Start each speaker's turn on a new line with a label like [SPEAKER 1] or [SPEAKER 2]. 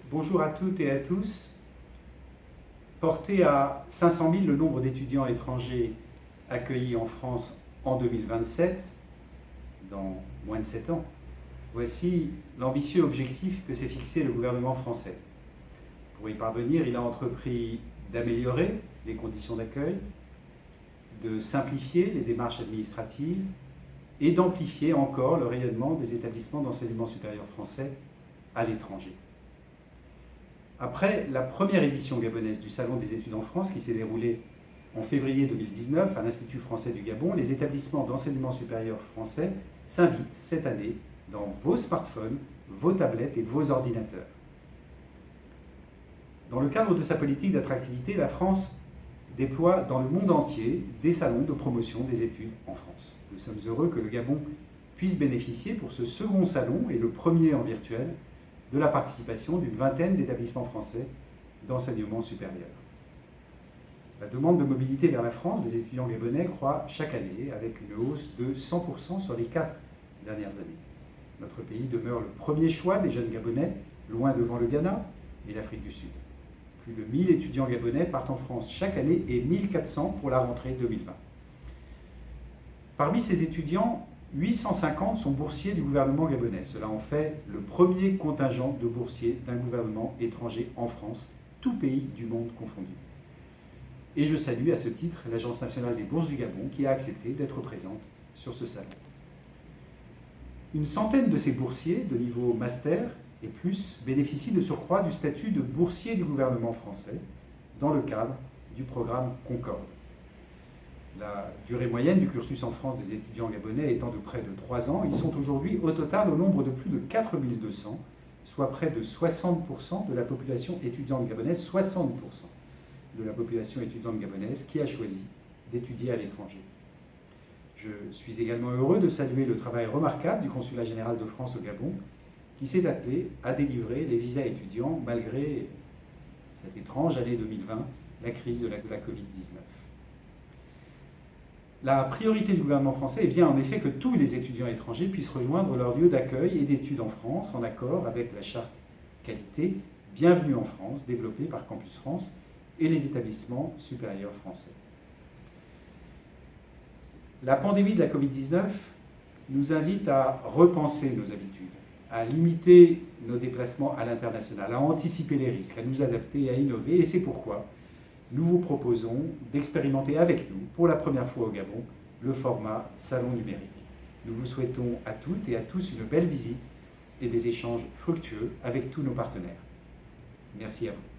[SPEAKER 1] Bonjour à toutes et à tous. Porté à 500 000 le nombre d'étudiants étrangers accueillis en France en 2027, dans moins de 7 ans, voici l'ambitieux objectif que s'est fixé le gouvernement français. Pour y parvenir, il a entrepris d'améliorer les conditions d'accueil, de simplifier les démarches administratives et d'amplifier encore le rayonnement des établissements d'enseignement supérieur français à l'étranger. Après la première édition gabonaise du Salon des études en France qui s'est déroulée en février 2019 à l'Institut français du Gabon, les établissements d'enseignement supérieur français s'invitent cette année dans vos smartphones, vos tablettes et vos ordinateurs. Dans le cadre de sa politique d'attractivité, la France déploie dans le monde entier des salons de promotion des études en France. Nous sommes heureux que le Gabon puisse bénéficier pour ce second salon, et le premier en virtuel, de la participation d'une vingtaine d'établissements français d'enseignement supérieur. La demande de mobilité vers la France des étudiants gabonais croît chaque année avec une hausse de 100% sur les 4 dernières années. Notre pays demeure le premier choix des jeunes Gabonais, loin devant le Ghana et l'Afrique du Sud. Plus de 1000 étudiants gabonais partent en France chaque année et 1400 pour la rentrée 2020. Parmi ces étudiants, 850 sont boursiers du gouvernement gabonais. Cela en fait le premier contingent de boursiers d'un gouvernement étranger en France, tout pays du monde confondu. Et je salue à ce titre l'Agence nationale des bourses du Gabon qui a accepté d'être présente sur ce salon. Une centaine de ces boursiers de niveau master et plus bénéficient de surcroît du statut de boursier du gouvernement français dans le cadre du programme Concorde. La durée moyenne du cursus en France des étudiants gabonais étant de près de 3 ans, ils sont aujourd'hui au total au nombre de plus de 4200, soit près de 60% de la population étudiante gabonaise, 60% de la population étudiante gabonaise qui a choisi d'étudier à l'étranger. Je suis également heureux de saluer le travail remarquable du Consulat général de France au Gabon, qui s'est appelé à délivrer les visas étudiants malgré cette étrange année 2020, la crise de la Covid-19. La priorité du gouvernement français est bien en effet que tous les étudiants étrangers puissent rejoindre leur lieu d'accueil et d'études en France, en accord avec la charte qualité Bienvenue en France, développée par Campus France et les établissements supérieurs français. La pandémie de la Covid-19 nous invite à repenser nos habitudes, à limiter nos déplacements à l'international, à anticiper les risques, à nous adapter et à innover, et c'est pourquoi nous vous proposons d'expérimenter avec nous, pour la première fois au Gabon, le format salon numérique. Nous vous souhaitons à toutes et à tous une belle visite et des échanges fructueux avec tous nos partenaires. Merci à vous.